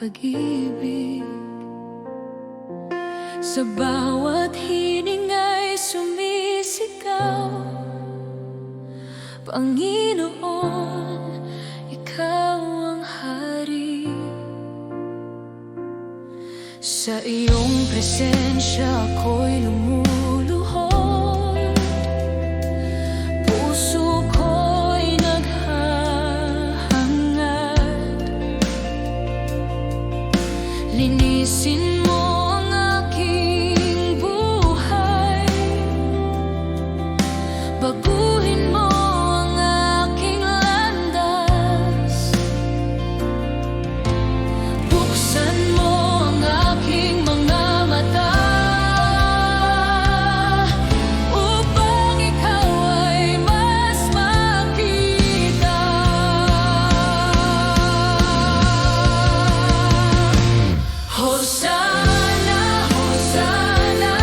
pag-ibig. Sa bawat hininga'y sumisigaw, Panginoon, Ikaw ang hari. Sa iyong presensya ako'y lumuluhod, puso ko'y naghahangad. Linisin mo ang aking buhay, baguhin mo ang aking landas. Buksan mo ang aking mga mata, upang ikaw ay mas makita. Hosana, Hosana,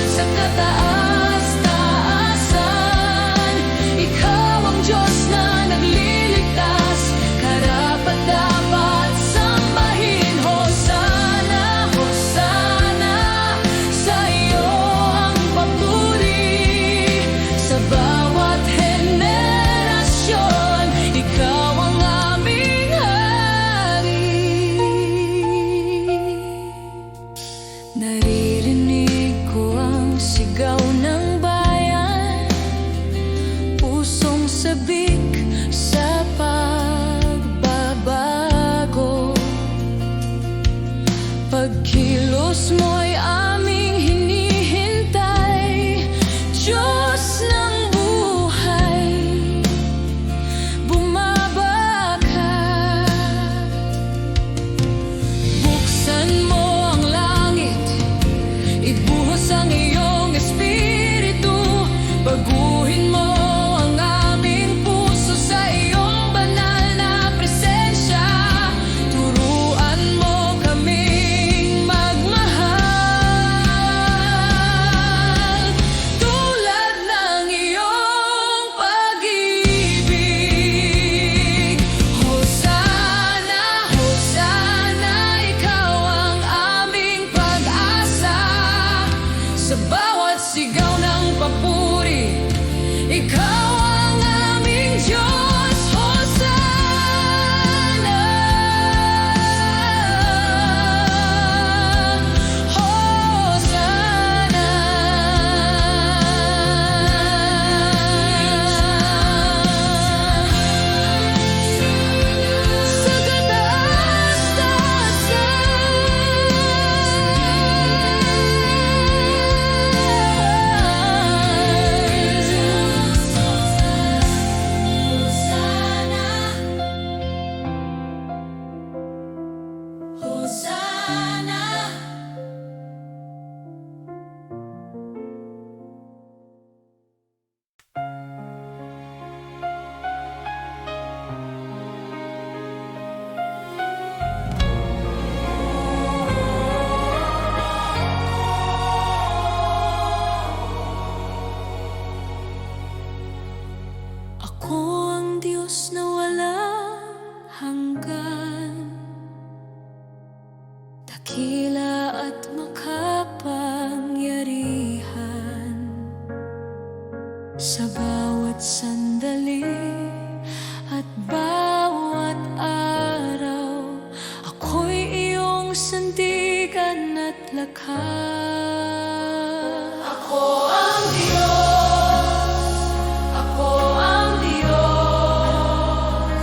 sa kataas-taasan. Ikaw ang Diyos na nagliligtas, karapat-dapat sambahin. Hosana, Hosana, sa iyo ang papuri. Sa bawat henerasyon, ikaw ang aming hari. Naririnig ko ang sigaw ng bayan, pusong sabik sa pagbabago. Pagkilos mo'y aming hinihintay, Diyos ng buhay, bumaba ka. Buksan mo ang langit, ibuhos ang iyong espiritu, baguhin mo ang aming puso sa iyong banal na presensya. Turuan mo kaming magmahal, tulad ng iyong pag-ibig. Hosana, Hosana, ikaw ang aming pag-asa. Sa bawat sigaw ng papuri, ikaw ang aming Diyos. Hosana, Hosana. Sa kataas-taasan, Hosana. Ako ang Diyos na walang hanggan, dakila at makapangyarihan. Sa bawat sandali at bawat araw, ako'y iyong sandigan at lakas. Ako ang Diyos, ako ang Diyos,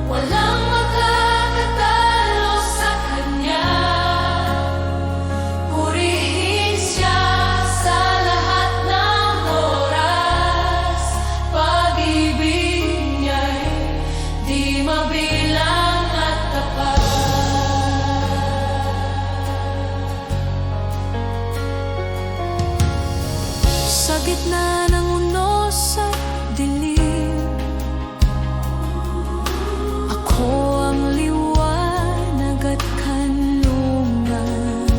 walang makakatalo sa Kanya. Purihin Siya sa lahat ng oras, pag-ibig Niya'y di mabilang at tapat. Sa gitna ng unos at dilim, ako ang liwanag at kanlungan.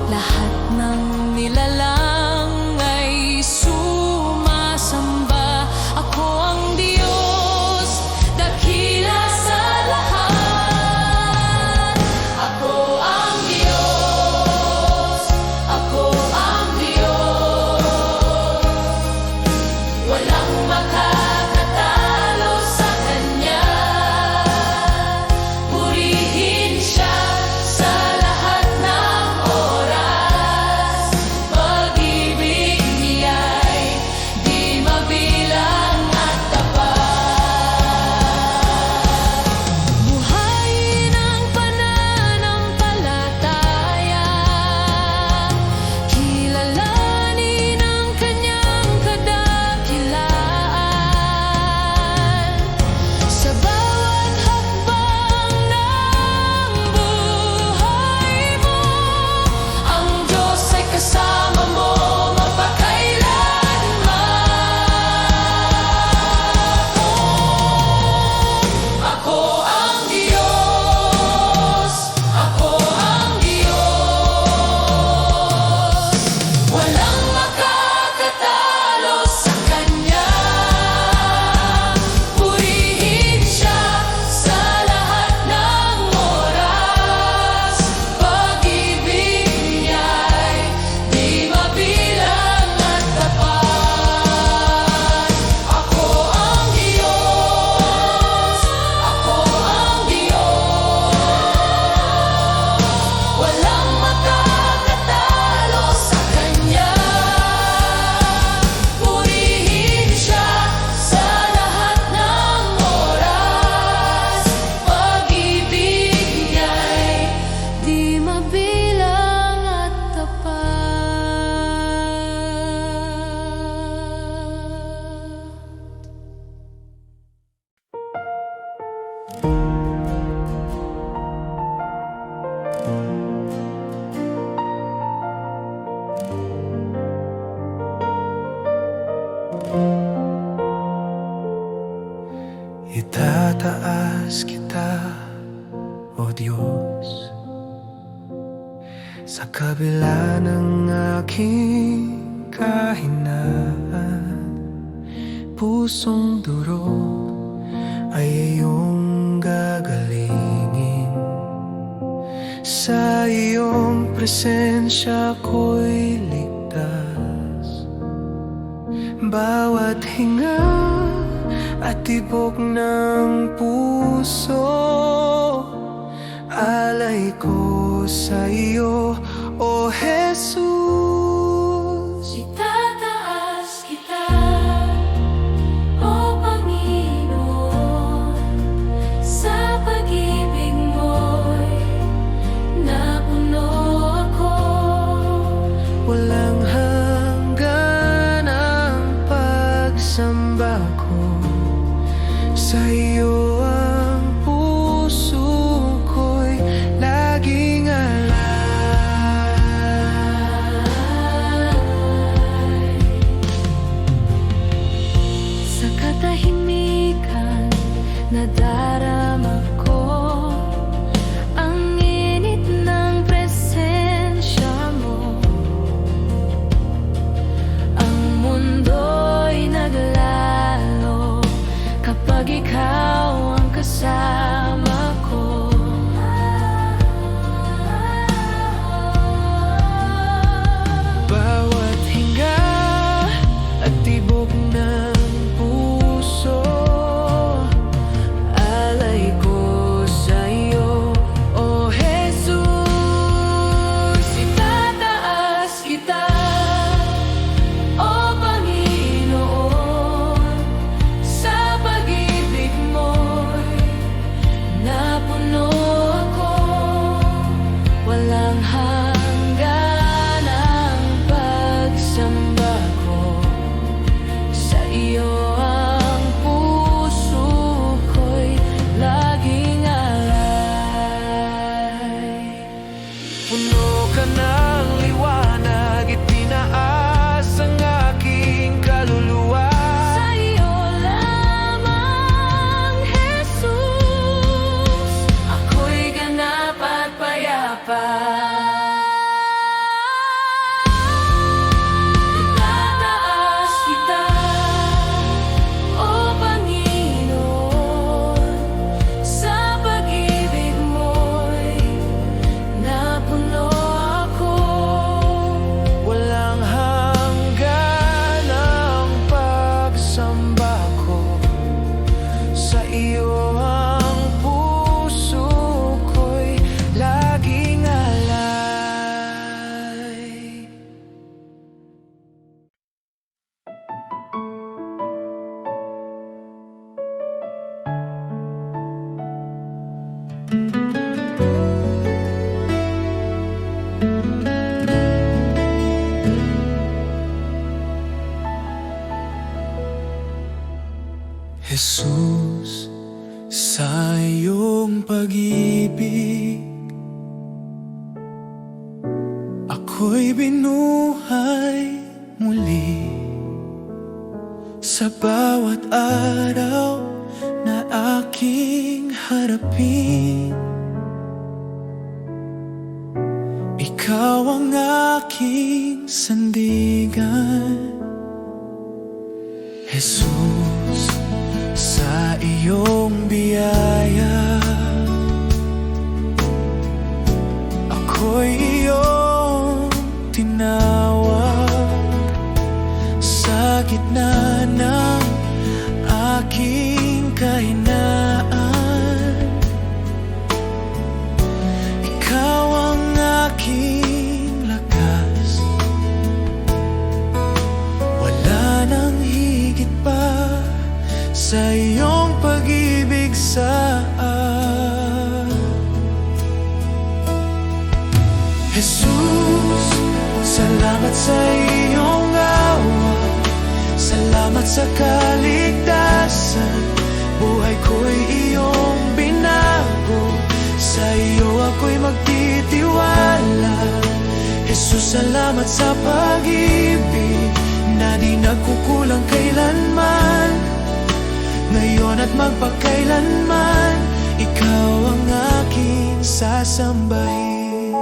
Lahat ng nilalang ay sumasamba. Ako ang Diyos, dakila sa lahat. kita, O Diyos. Sa kabila ng aking kahinaan, pusong durog ay iyong gagalingin. Sa iyong presensya ko'y ligtas. Bawat hinga at tibok ng puso, alay ko sa iyo, O Jesus. Itataas kita, O Panginoon, sa pag-ibig mo'y napuno ako. Walang hanggan ang pagsamba ko sa iyo, ang puso ko'y laging alay. Sa katahimikan nadarama ko ang init ng presensya mo. Ang mundo'y naglalo kapag ikaw ang kasama ko. Bawat hinga at tibok ng puso, alay ko sa iyo, O Jesus. Itataas kita, O Panginoon, sa pag-ibig mo'y napuno ako. Walang hanggan ang pagsamba ko sa iyo, ang puso ko'y laging alay. Puno ka ng liwanag, itinaas ang aking kaluluwa. Sa iyo lamang, Jesus, ako'y ganap at payapa. Itataas kita, O Panginoon, sa pag-ibig mo'y napuno ako. Walang hanggan ang pagsamba ko sa iyo, ang puso ko'y laging alay. Jesus, sa iyong pag-ibig, ako'y binuhay muli. Sa bawat araw na aking harapin, ikaw ang aking sandigan. Jesus, sa iyong biyaya, ako'y iyong tinawag. Sa gitna ng aking kahinaan, ikaw ang aking lakas. Wala nang higit pa sa iyong pag-ibig sa Jesus, salamat sa iyong awa, salamat sa kaligtasan. Buhay ko'y iyong binago, sa iyo ako'y magtitiwala. Jesus, salamat sa pag-ibig na di nagkukulang kailanman, ngayon at magpakailanman. ikaw ang aking sasambahin.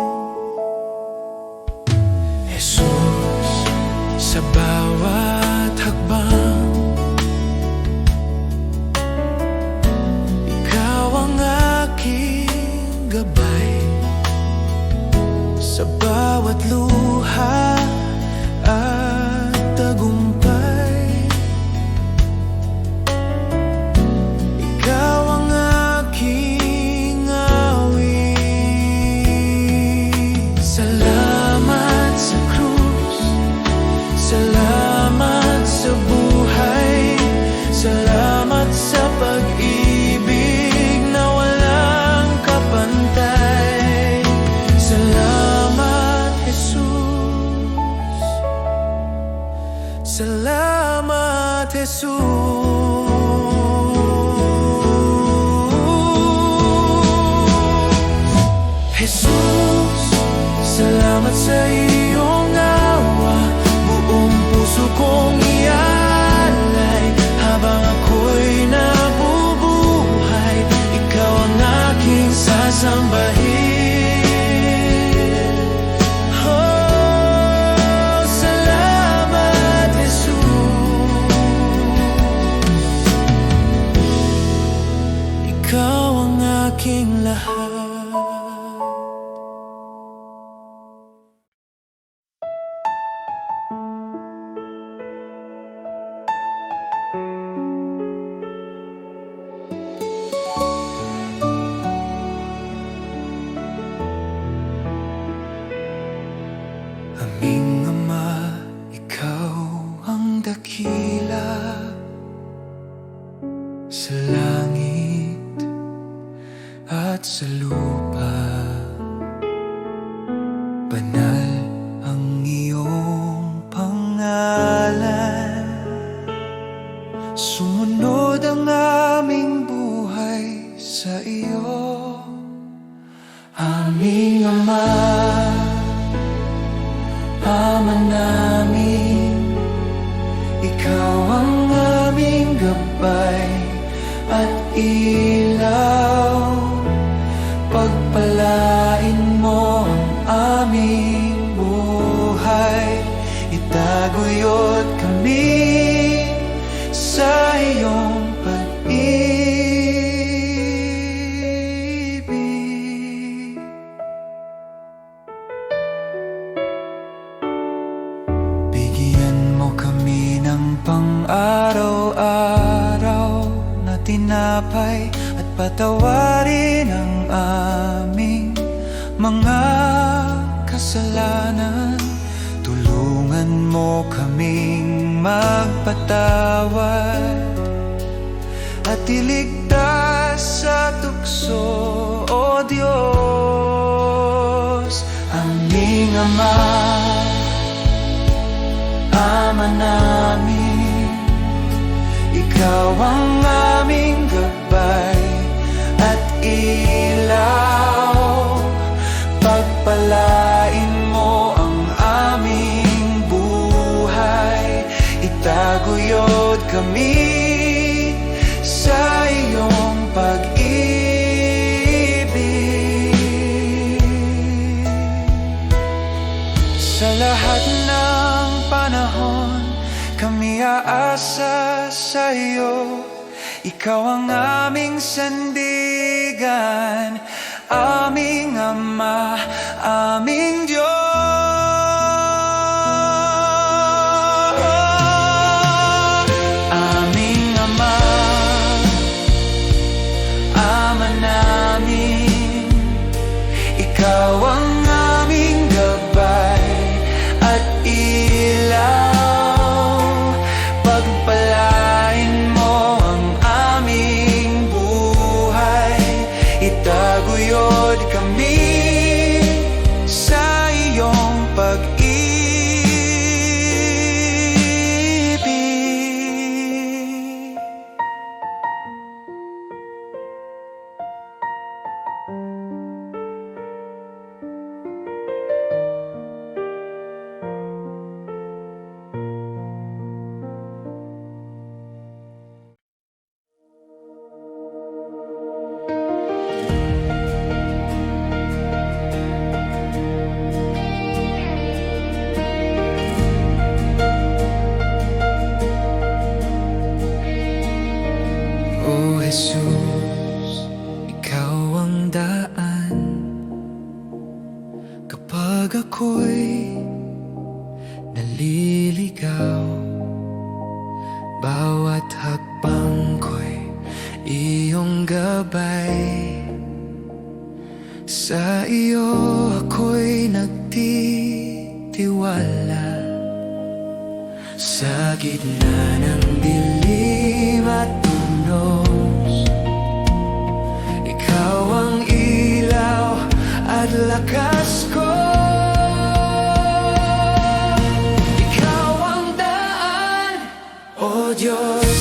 Jesus, sa bawat hakbang, ikaw ang aking gabay. Sa bawat luha at tagumpay, ikaw ang aking awit. Salamat sa krus, salamat sa buhay, salamat sa pag-ibig na walang kapantay. Salamat, Jesus. Salamat, Jesus. Jesus, salamat sa iyong awa. Buong puso kong ialay habang ako'y nabubuhay. Ikaw ang aking sasambahin. Oh, salamat, Jesus. Ikaw ang aking lahat. Aming Ama, ikaw ang dakila sa langit at sa lupa. Banal ang iyong pangalan. Sumunod ang aming buhay sa iyo. Aming Ama, Ama namin, ikaw ang aming gabay at ilaw. Pagpalain mo ang aming buhay, itaguyod kami sa iyong pag-ibig. Bigyan mo kami ng pang-araw-araw na tinapay at patawarin ang aming mga kasalanan. Tulungan mo kaming magpatawad at iligtas sa tukso, O Diyos. Aming Ama, Ama namin, ikaw ang aming gabay at ilaw. Pagpalain mo ang aming buhay, itaguyod kami sa iyong pag-ibig. Sa lahat ng panahon, kami aasa sa iyo. Ikaw ang aming sandigan, aming Ama, aming Diyos. Aming Ama, Ama namin, ikaw ang aming gabay at ilaw. Pagpalain mo ang aming buhay, itaguyod kami sa naliligaw. Bawat hakbang ko'y iyong gabay. Sa iyo ako'y nagtitiwala. Sa gitna ng dilim at tunos, ikaw ang ilaw at lakas ko. Ikaw ang daan, O Diyos.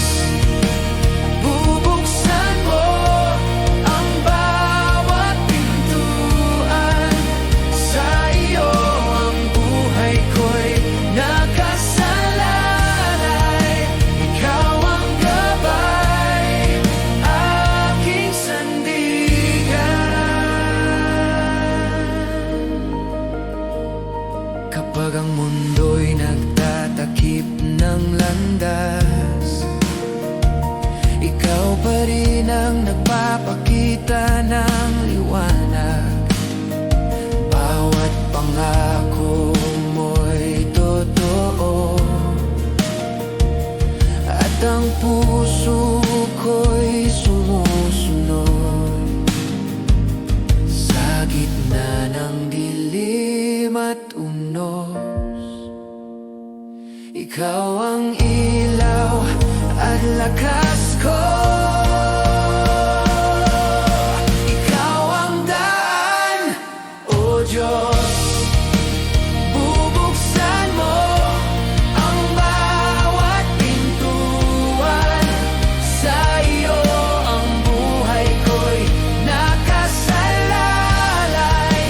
Bubuksan mo ang bawat pintuan. Sa iyo ang buhay ko'y nakasalalay. Ikaw ang gabay, aking sandigan. Kapag ang mundo'y nagtatakip ng landas, ikaw pa rin ang nagpapakita ng liwanag. Bawat pangako mo'y totoo, at ang puso ko'y sumusunod. Sa gitna ng dilim at unos, ikaw ang ilaw at lakas ko. Ikaw ang daan, O Diyos. Bubuksan mo ang bawat pintuan. Sa iyo ang buhay ko'y nakasalalay.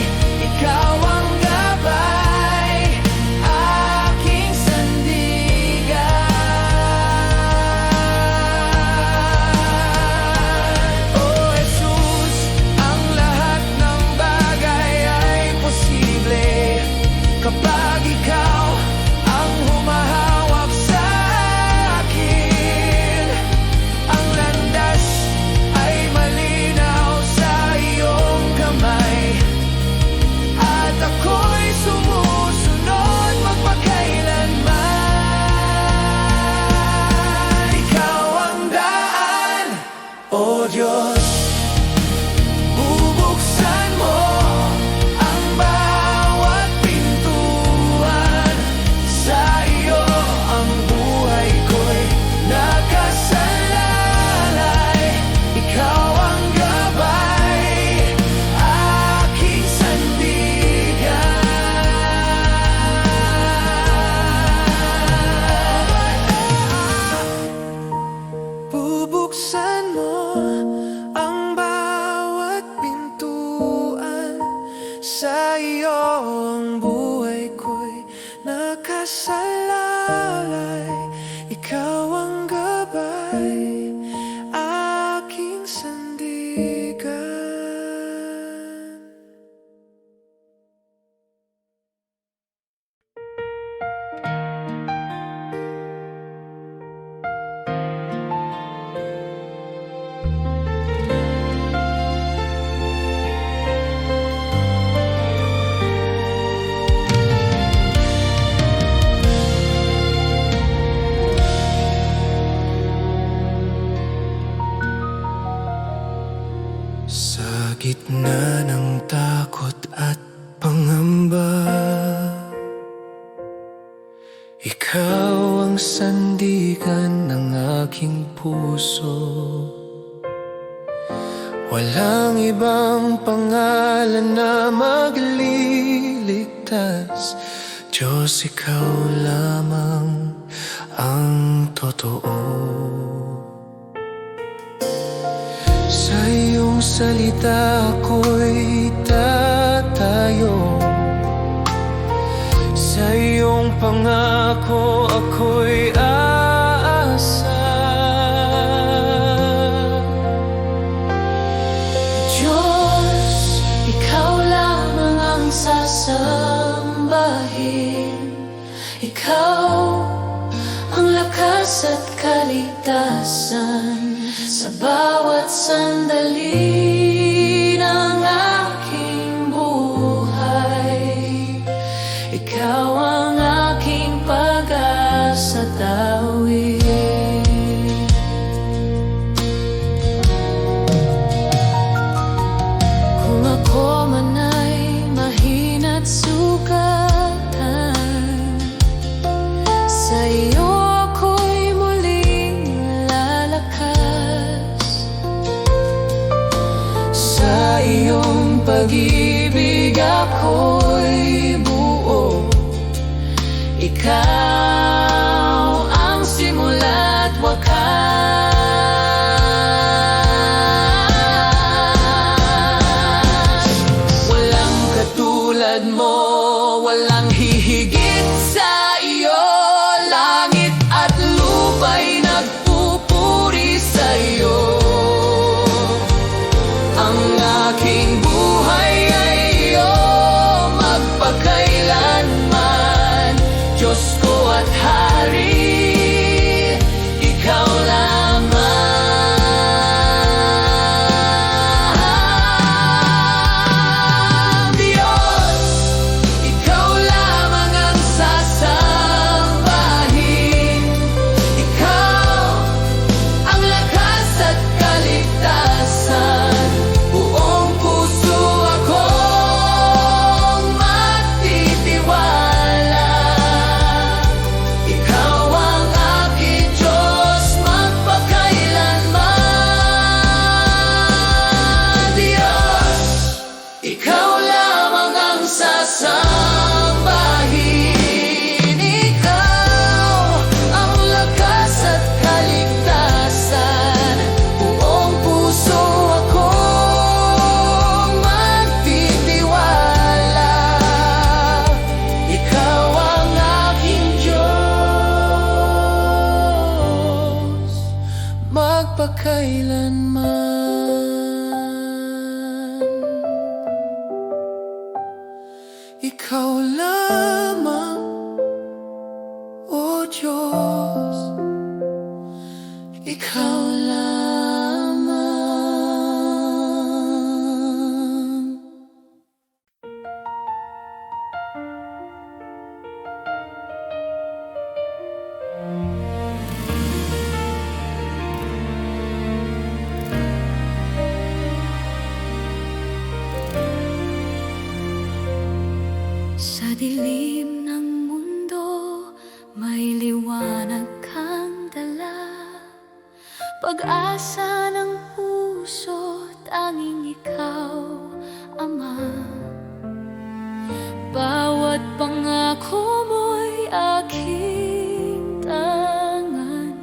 Ikaw ang gabay, aking sandigan. O Jesus, ang lahat ng bagay ay posible kapag ikaw ang humahawak sa akin. Ang landas ay malinaw sa iyong kamay, at ako'y sumusunod magpakailanman. Ikaw ang daan, O Diyos. Bubuksan mo ang bawat pintuan. Sa iyo ang buhay ko'y nakasalalay. Ikaw ang gabay, aking sandigan. Bubuksan mo ang bawat pintuan. Sa iyo ang buhay ko'y nakasalalay. Ikaw ang gabay, aking sandigan. Sa gitna ng takot at pangamba, ikaw ang sandigan ng aking puso. Walang ibang pangalan na magliligtas. Diyos, ikaw lamang ang totoo. Sa iyong salita ako'y tatayo. Sa iyong pangako ako'y aasa. Diyos, ikaw lamang ang sasambahin. Ikaw ang lakas at kaligtasan sa bawat sandali ng aking buhay. Ikaw ang aking pag pag-ibig ako'y buo. Ikaw ang simula't wakas. Walang katulad mo, walang hihigit sa iyo. Langit at lupa'y nagpupuri sa iyo. Ang aking buhay ay iyo magpakailanman. Diyos ko at Hari, ikaw lamang. Diyos, ikaw lamang ang sasambahin. Ikaw ang lakas at kaligtasan. Buong puso akong magtitiwala. Ikaw ang aking Diyos magpakailanman. Diyos, ikaw lamang ang sasambahin. Ikaw ang lakas at kaligtasan. Buong puso akong magtitiwala. Ikaw ang aking Diyos magpakailanman. Ikaw lamang, O Diyos, ikaw lamang. Sa dilim ng mundo, may liwanag kang dala. Pag-asa ng puso, tanging ikaw, Ama. Bawat pangako mo'y aking tangan.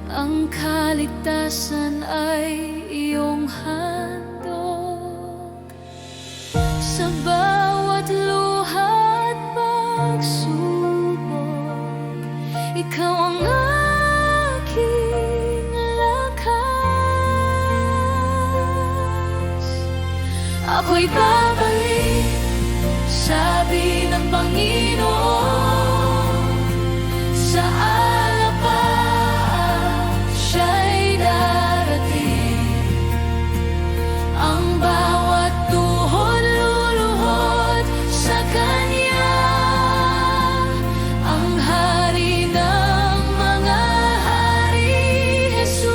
Ang kaligtasan ay iyong handog. Sa bawat luha at pagsubok, ikaw ang aking lakas. Ako'y babalik, sabi ng Panginoon. Sa alapaan siya'y darating. Ang bawat tuhod luluhod sa Kanya. Ang Hari ng mga hari, Jesus.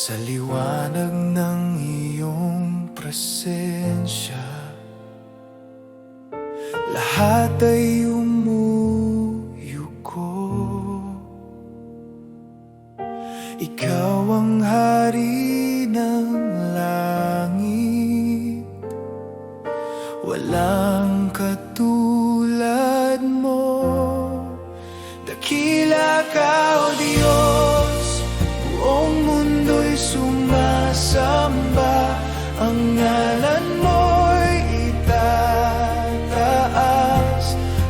sa liwanag ng iyong presensya. Lahat ay umuyuko. Ikaw ang hari ng langit, walang katulad mo. Dakila ka, O Diyos, buong mundo'y sumasamba. Ang ngalan mo'y itataas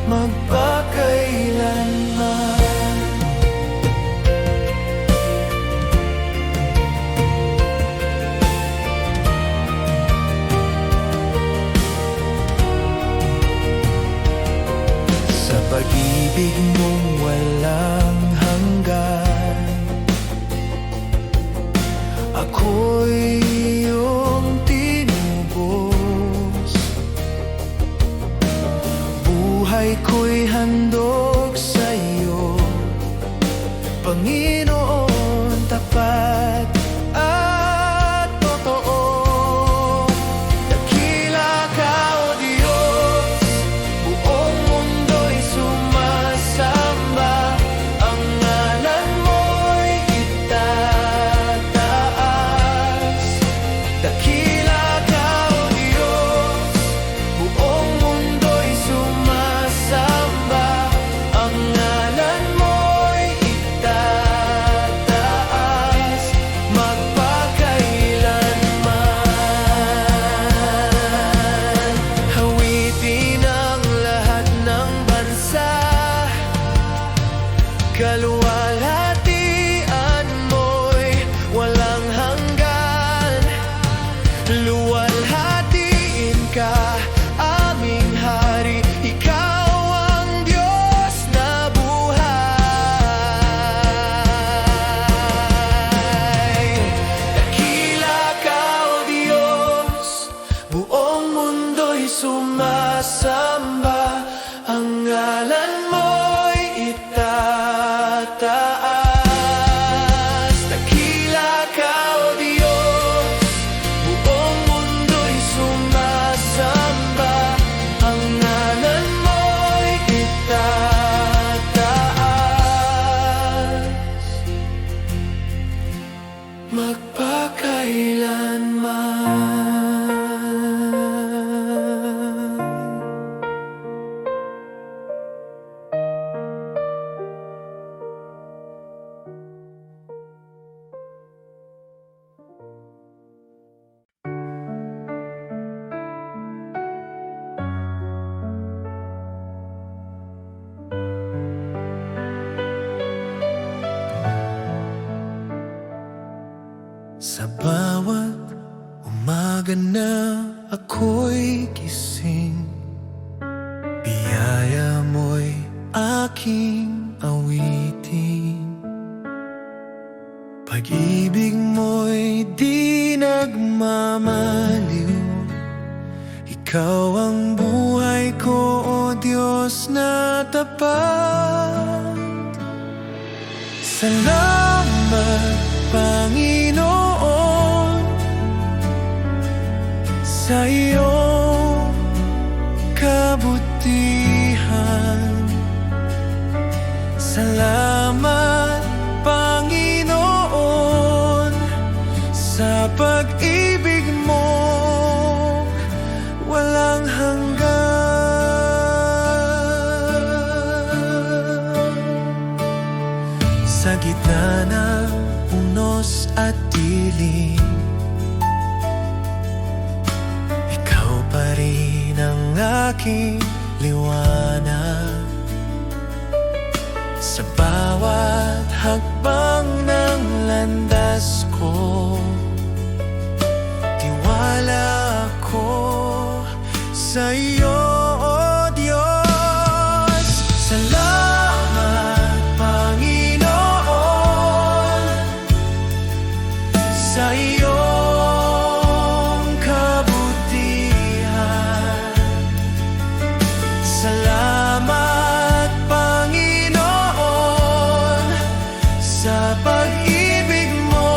magpakailanman. Sa pag-ibig mong walang hanggan, ako'y iyong tinubos. Buhay ko'y handog sa iyo, Panginoon, tapat at totoo. Dakila ka, O Diyos, buong mundo'y sumasamba. Ang ngalan mo'y itataas. Dakila ka, O Diyos, buong mundo'y sumasamba. Ang ngalan mo'y itataas magpakailanman. Hawitin ang lahat ng bansa, kaluwalhatian mo'y walang hanggan. Luwalhatiin ka, aming hari, ikaw ang Diyos na buhay. Dakila ka, O Diyos, buong mundo'y sumasamba. Ang ngalan mo'y itataas. Dakila ka, O Diyos, buong mundo'y sumasamba. Ang ngalan mo'y itataas magpakailanman. Sa bawat umaga na ako'y gising, biyaya mo'y aking awitin. Pag-ibig mo'y di nagmamaliw. Ikaw ang buhay ko, O Diyos na tapat. Salamat, Panginoon, sa iyong kabutihan. Salamat, Panginoon, sa pag-ibig mo walang hanggan. Sa gitna ng unos at dilim, ikaw pa rin ang aking liwanag. Sa bawat hakbang ng landas ko, tiwala ako sa iyo, O Diyos. Salamat, Panginoon, sa iyong kabutihan. Salamat, Panginoon, sa pag-ibig mo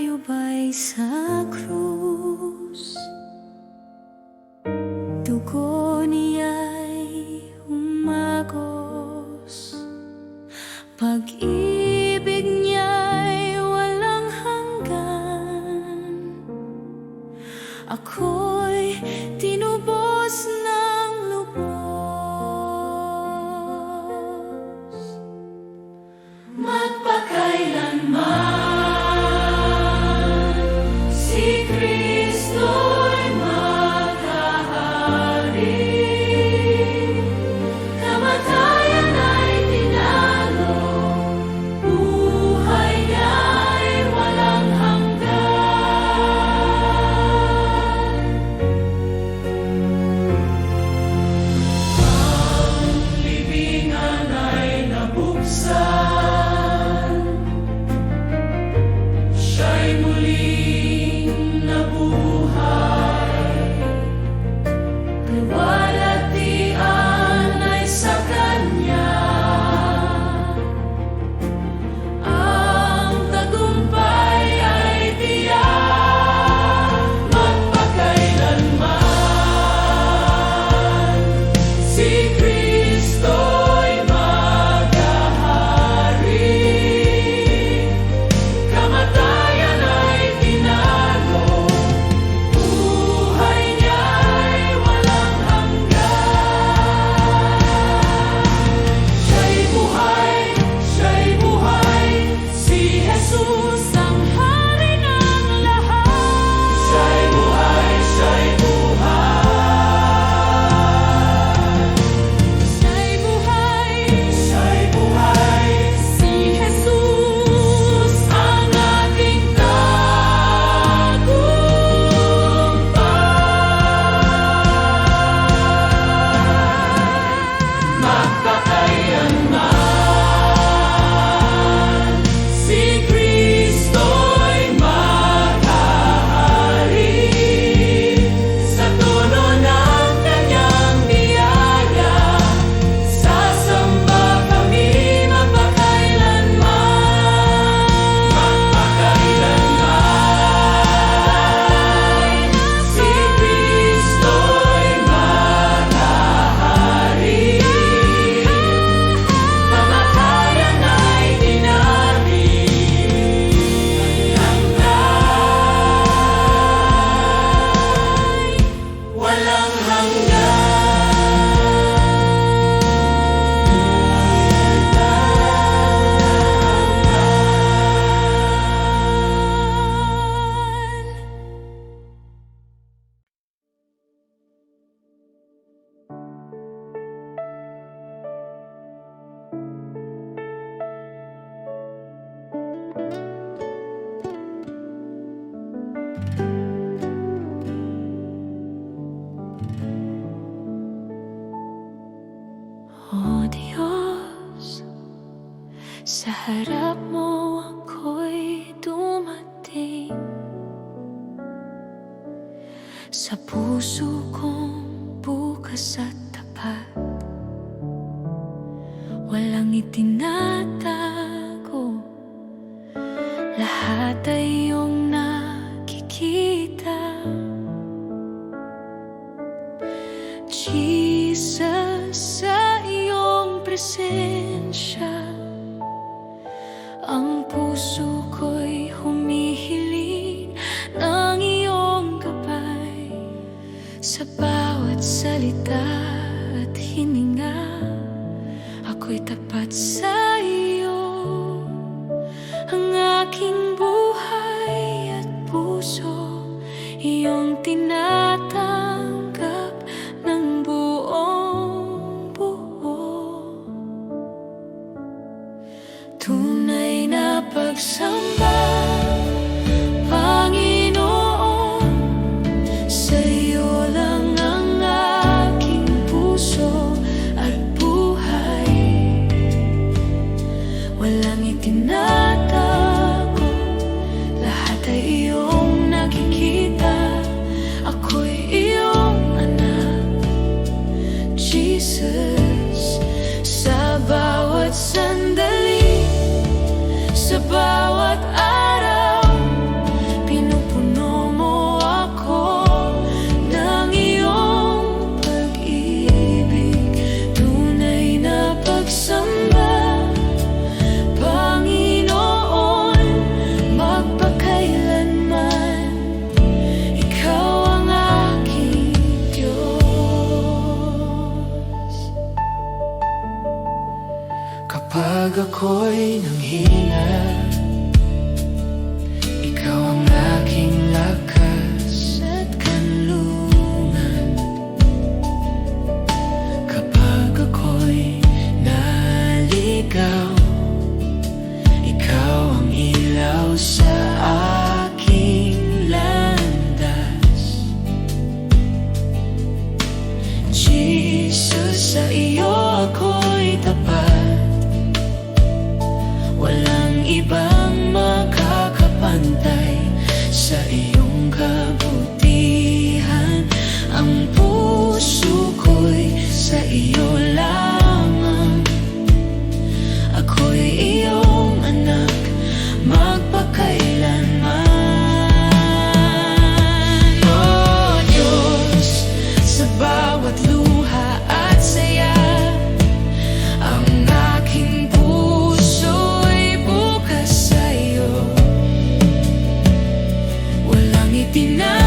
lumayubay sa krus. Dugo niya'y umagos, pag-ibig niya'y walang hanggan. Ako'y tinubos ng lubos, magpakailanman si Kristo'y maghahari. Kamatayan ay tinalo, buhay niya'y walang hanggan. Libingan ay nabuksan, siya'y muling nabuhay. Luwalhatian ay sa Kanya, ang tagumpay ay tiyak. Magpakailanman si Kristo'y maghahari. Kamatayan ay tinalo, buhay niya'y walang hanggan. Siya'y buhay, si Jesus ang hari ng lahat. Siya'y buhay, Siya'y buhay, si Jesus ang ating tagumpay. magpakailanman si Kristo'y maghahari. Sa tono ng Kanyang biyaya, sasamba kami magpakailanman. Magpakailanman si Kristo'y maghahari. Kamatayan ay dinaring hanggan, walang hanggan. O Diyos, sa harap mo ako'y dumating. Sa puso kong bukas at tapat, walang itinatago, lahat ay iyong nakikita. Jesus, sa iyong presensya, ang puso ko'y humihiling ng iyong gabay. Sa bawat salita at hininga, ako'y tapat sa iyo. Ang aking buhay at puso, iyong tinatanggap ng buong buo. Tunay na pagsamba, Panginoon, sa iyo lang ang aking puso at buhay. Walang itinatago, lahat ay iyong nakikita. ako'y nanghina, ikaw ang aking lakas at kanlungan. Kapag ako'y naligaw, ikaw ang ilaw sa aking landas. Jesus, sa iyo ako'y tapat, walang ibang makakapantay sa iyong kabutihan. Ang puso ko'y sa iyo lamang, ako'y iyong anak magpakailanman. O Diyos, sa bawat luha at saya, ang aking puso'y bukas sa iyo. Walang itinatapos